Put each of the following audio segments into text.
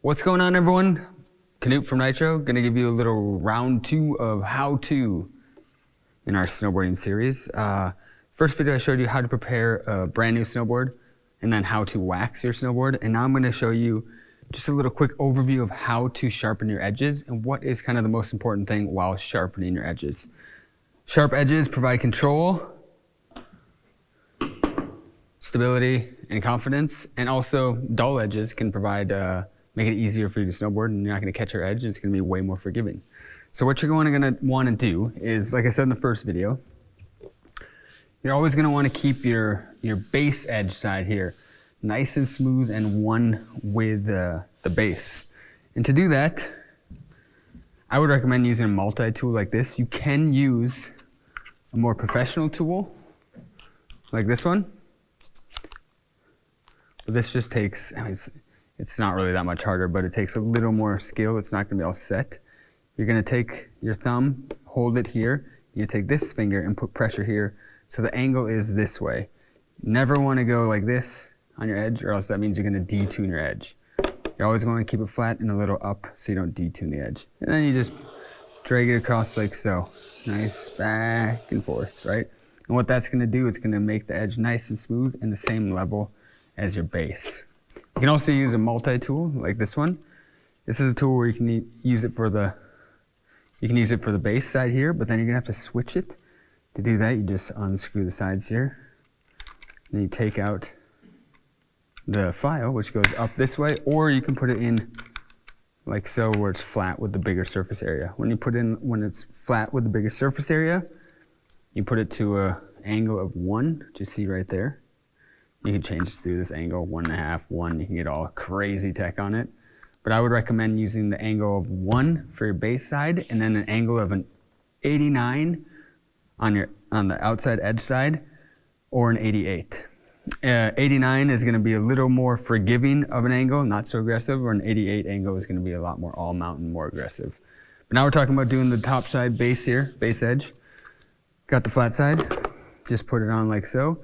What's going on, everyone? Knut from Nitro, gonna give you a little round 2 of how to in our snowboarding series. First video I showed you how to prepare a brand new snowboard and then how to wax your snowboard. And now I'm gonna show you just a little quick overview of how to sharpen your edges and what is kind of the most important thing while sharpening your edges. Sharp edges provide control, stability, and confidence, and also dull edges can provide make it easier for you to snowboard, and you're not going to catch your edge, and it's going to be way more forgiving. So what you're going to want to do is, like I said in the first video, you're always going to want to keep your base edge side here nice and smooth and one with the base. And to do that, I would recommend using a multi-tool like this. You can use a more professional tool like this one, but this just takes, it's not really that much harder, but it takes a little more skill. It's not going to be all set. You're going to take your thumb, hold it here. You take this finger and put pressure here so the angle is this way. Never want to go like this on your edge, or else that means you're going to detune your edge. You're always going to keep it flat and a little up so you don't detune the edge. And then you just drag it across like so. Nice back and forth, right? And what that's going to do, it's going to make the edge nice and smooth and the same level as your base. You can also use a multi-tool like this one. This is a tool where you can use it for the base side here, but then you're gonna have to switch it. To do that, you just unscrew the sides here. Then you take out the file, which goes up this way, or you can put it in like so, where it's flat with the bigger surface area. When it's flat with the bigger surface area, you put it to an angle of 1, which you see right there. You can change through this angle, 1.5, 1, you can get all crazy tech on it. But I would recommend using the angle of 1 for your base side, and then an angle of an 89 on the outside edge side, or an 88. 89 is gonna be a little more forgiving of an angle, not so aggressive, or an 88 angle is gonna be a lot more all mountain, more aggressive. But now we're talking about doing the top side base here, base edge. Got the flat side, just put it on like so.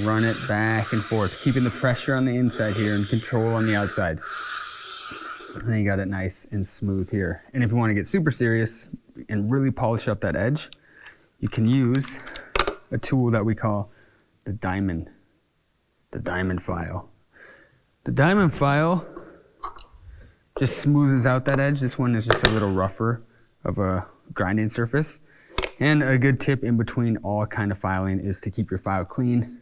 Run it back and forth, keeping the pressure on the inside here and control on the outside. And then you got it nice and smooth here. And if you want to get super serious and really polish up that edge, you can use a tool that we call the diamond file. The diamond file just smooths out that edge. This one is just a little rougher of a grinding surface. And a good tip in between all kind of filing is to keep your file clean.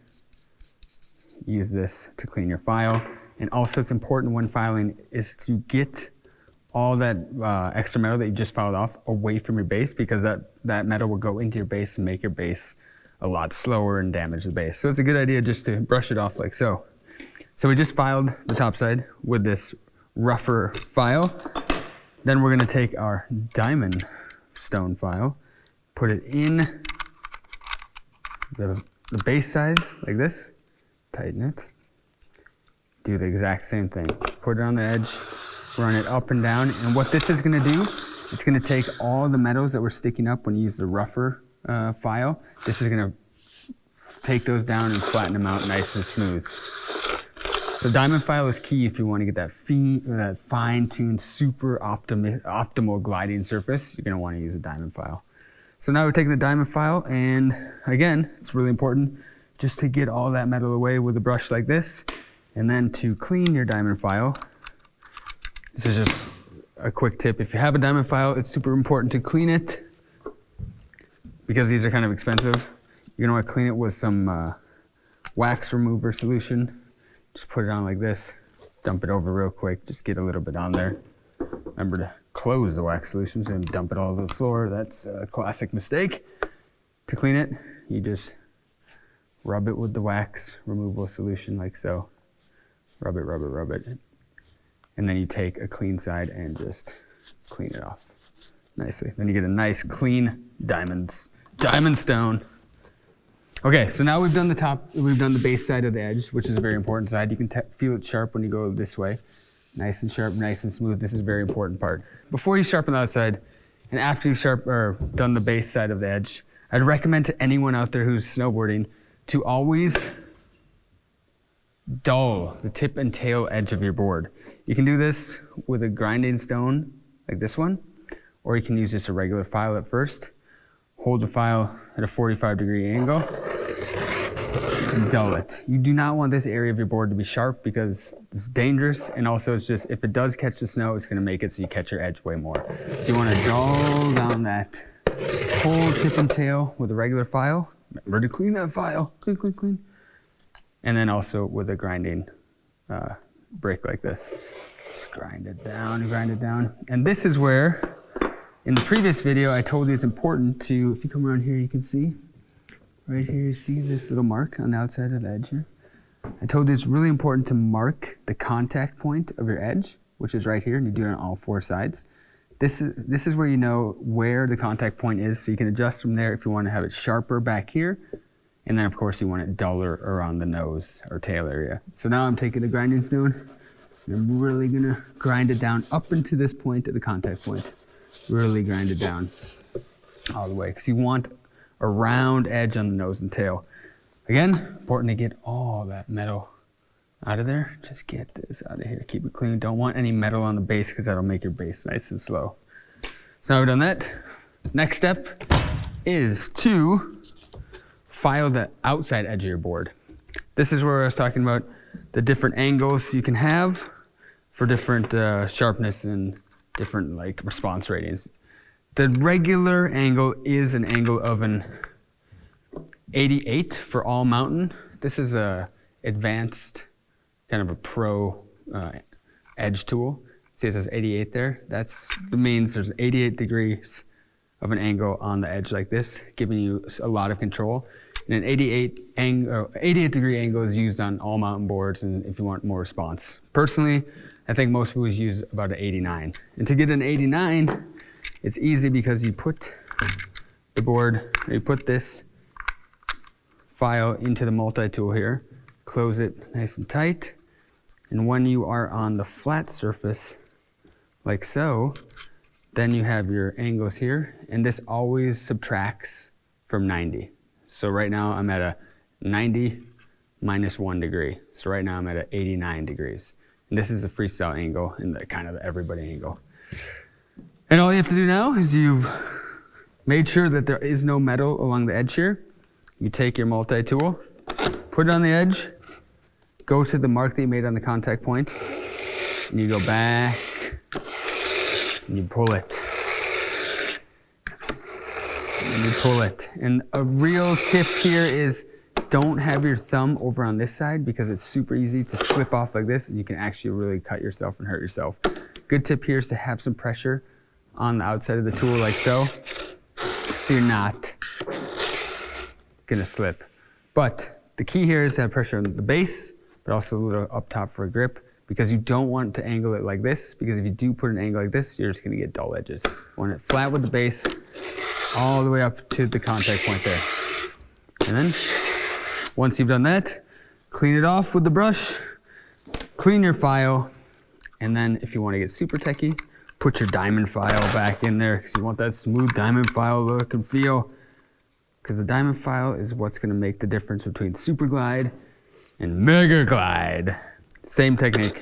Use this to clean your file. And also it's important when filing is to get all that extra metal that you just filed off away from your base, because that metal will go into your base and make your base a lot slower and damage the base. So it's a good idea just to brush it off like so. So we just filed the top side with this rougher file. Then we're gonna take our diamond stone file, put it in the base side like this, tighten it, do the exact same thing. Put it on the edge, run it up and down, and what this is gonna do, it's gonna take all the metals that were sticking up when you use the rougher file. This is gonna take those down and flatten them out nice and smooth. So diamond file is key if you wanna get that fine-tuned, super optimal gliding surface. You're gonna wanna use a diamond file. So now we're taking the diamond file, and again, it's really important just to get all that metal away with a brush like this. And then to clean your diamond file, this is just a quick tip. If you have a diamond file, it's super important to clean it, because these are kind of expensive. You're gonna wanna clean it with some wax remover solution. Just put it on like this, dump it over real quick, just get a little bit on there. Remember to close the wax solutions and dump it all over the floor. That's a classic mistake. To clean it, you just rub it with the wax removal solution like so. Rub it, rub it, rub it. And then you take a clean side and just clean it off nicely. Then you get a nice clean diamond stone. Okay, so now we've done the base side of the edge, which is a very important side. You can feel it sharp when you go this way. Nice and sharp, nice and smooth. This is a very important part. Before you sharpen the outside, and after you've done the base side of the edge, I'd recommend to anyone out there who's snowboarding to always dull the tip and tail edge of your board. You can do this with a grinding stone like this one, or you can use just a regular file at first. Hold the file at a 45-degree angle and dull it. You do not want this area of your board to be sharp because it's dangerous, and also it's just, if it does catch the snow, it's gonna make it so you catch your edge way more. So you wanna dull down that whole tip and tail with a regular file. Remember to clean that file, clean, clean, clean. And then also with a grinding brick like this. Just grind it down, grind it down. And this is where, in the previous video, I told you it's important to, if you come around here, you can see, right here, you see this little mark on the outside of the edge here? I told you it's really important to mark the contact point of your edge, which is right here, and you do it on all 4 sides. This is where you know where the contact point is, so you can adjust from there if you want to have it sharper back here. And then of course you want it duller around the nose or tail area. So now I'm taking the grinding stone, and I'm really gonna grind it down up into this point at the contact point. Really grind it down all the way, because you want a round edge on the nose and tail. Again, important to get all that metal out of there. Just get this out of here, keep it clean. Don't want any metal on the base because that'll make your base nice and slow. So now we've done that. Next step is to file the outside edge of your board. This is where I was talking about the different angles you can have for different sharpness and different like response ratings. The regular angle is an angle of an 88 for all mountain. This is a advanced kind of a pro edge tool. See it says 88 there? That means there's 88 degrees of an angle on the edge like this, giving you a lot of control. And an 88 degree angle is used on all mountain boards, and if you want more response. Personally, I think most people use about an 89. And to get an 89, it's easy because you put the board, you put this file into the multi-tool here, close it nice and tight, and when you are on the flat surface, like so, then you have your angles here, and this always subtracts from 90. So right now I'm at a 90 minus 1 degree. So right now I'm at a 89 degrees. And this is a freestyle angle and the kind of the everybody angle. And all you have to do now is you've made sure that there is no metal along the edge here. You take your multi-tool, put it on the edge, go to the mark that you made on the contact point, and you go back, and you pull it. And you pull it. And a real tip here is don't have your thumb over on this side because it's super easy to slip off like this and you can actually really cut yourself and hurt yourself. Good tip here is to have some pressure on the outside of the tool like so you're not gonna slip. But the key here is to have pressure on the base, but also a little up top for a grip, because you don't want to angle it like this, because if you do put an angle like this, you're just gonna get dull edges. You want it flat with the base, all the way up to the contact point there. And then, once you've done that, clean it off with the brush, clean your file, and then if you want to get super techie, put your diamond file back in there, because you want that smooth diamond file look and feel, because the diamond file is what's going to make the difference between super glide and mega glide. Same technique.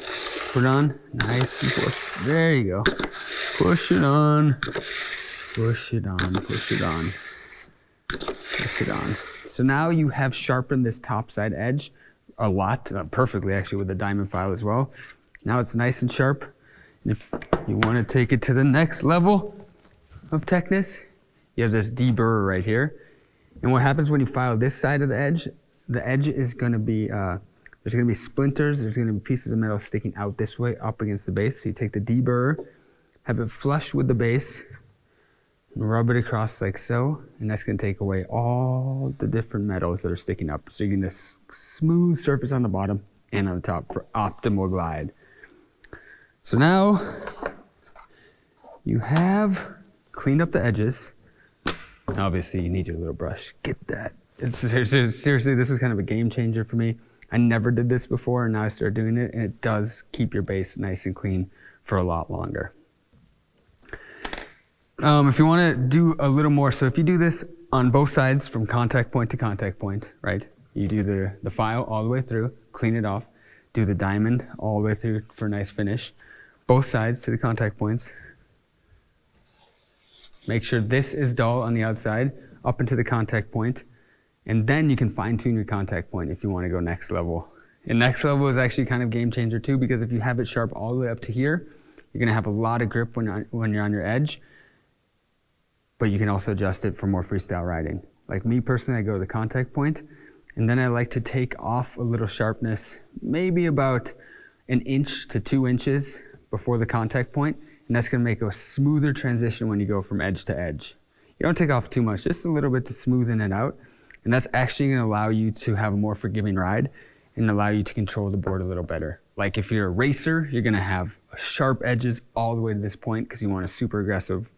Put it on, nice and push. There you go. Push it on. Push it on, push it on, push it on. So now you have sharpened this top side edge a lot, perfectly actually with the diamond file as well. Now it's nice and sharp. And if you want to take it to the next level of techness, you have this deburrer right here. And what happens when you file this side of the edge is going to be, there's going to be splinters, there's going to be pieces of metal sticking out this way up against the base. So you take the deburrer, have it flush with the base, rub it across like so, and that's going to take away all the different metals that are sticking up. So you're going to smooth surface on the bottom and on the top for optimal glide. So now you have cleaned up the edges. Obviously you need your little brush. Get that. Seriously, this is kind of a game changer for me. I never did this before, and now I started doing it, and it does keep your base nice and clean for a lot longer. If you want to do a little more, so if you do this on both sides from contact point to contact point, right? You do the file all the way through, clean it off. do the diamond all the way through for a nice finish. Both sides to the contact points. Make sure this is dull on the outside, up into the contact point, and then you can fine tune your contact point if you want to go next level. And next level is actually kind of game changer too, because if you have it sharp all the way up to here, you're gonna have a lot of grip when you're on your edge, but you can also adjust it for more freestyle riding. Like me personally, I go to the contact point, and then I like to take off a little sharpness, maybe about 1 inch to 2 inches before the contact point, and that's gonna make a smoother transition when you go from edge to edge. You don't take off too much, just a little bit to smoothen it out, and that's actually gonna allow you to have a more forgiving ride and allow you to control the board a little better. Like if you're a racer, you're gonna have sharp edges all the way to this point because you want a super aggressive,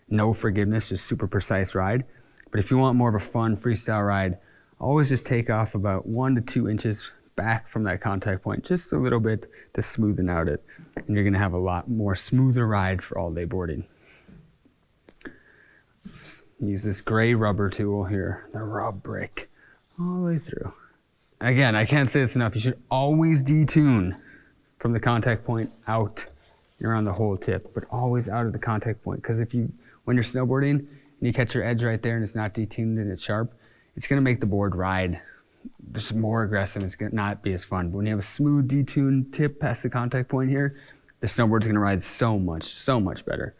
no forgiveness, just super precise ride. But if you want more of a fun freestyle ride, always just take off about 1 to 2 inches back from that contact point, just a little bit to smoothen out it. And you're gonna have a lot more smoother ride for all day boarding. Use this gray rubber tool here, the rub brick, all the way through. Again, I can't say this enough, you should always detune from the contact point out and around the whole tip, but always out of the contact point. Because when you're snowboarding and you catch your edge right there and it's not detuned and it's sharp, it's gonna make the board ride just more aggressive. It's gonna not be as fun. But when you have a smooth detuned tip past the contact point here, the snowboard's gonna ride so much better.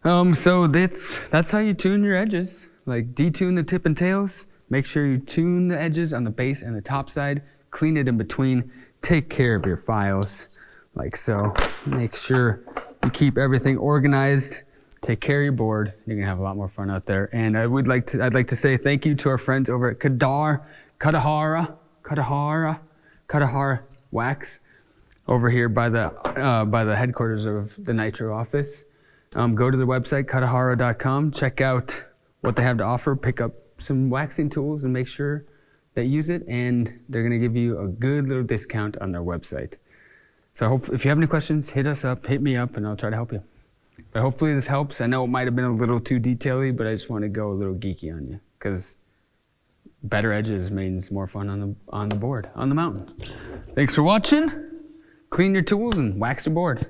So that's how you tune your edges. Like detune the tip and tails, make sure you tune the edges on the base and the top side, clean it in between, take care of your files, like so. Make sure you keep everything organized, take care of your board, you're gonna have a lot more fun out there. And I'd like to say thank you to our friends over at Katahara Wax over here by the headquarters of the Nitro office. Go to their website, katahara.com, check out what they have to offer, pick up some waxing tools and make sure that you use it, and they're gonna give you a good little discount on their website. So if you have any questions, hit me up, and I'll try to help you. But hopefully this helps. I know it might have been a little too detail-y, but I just want to go a little geeky on you, because better edges means more fun on the board, on the mountain. Thanks for watching. Clean your tools and wax your board.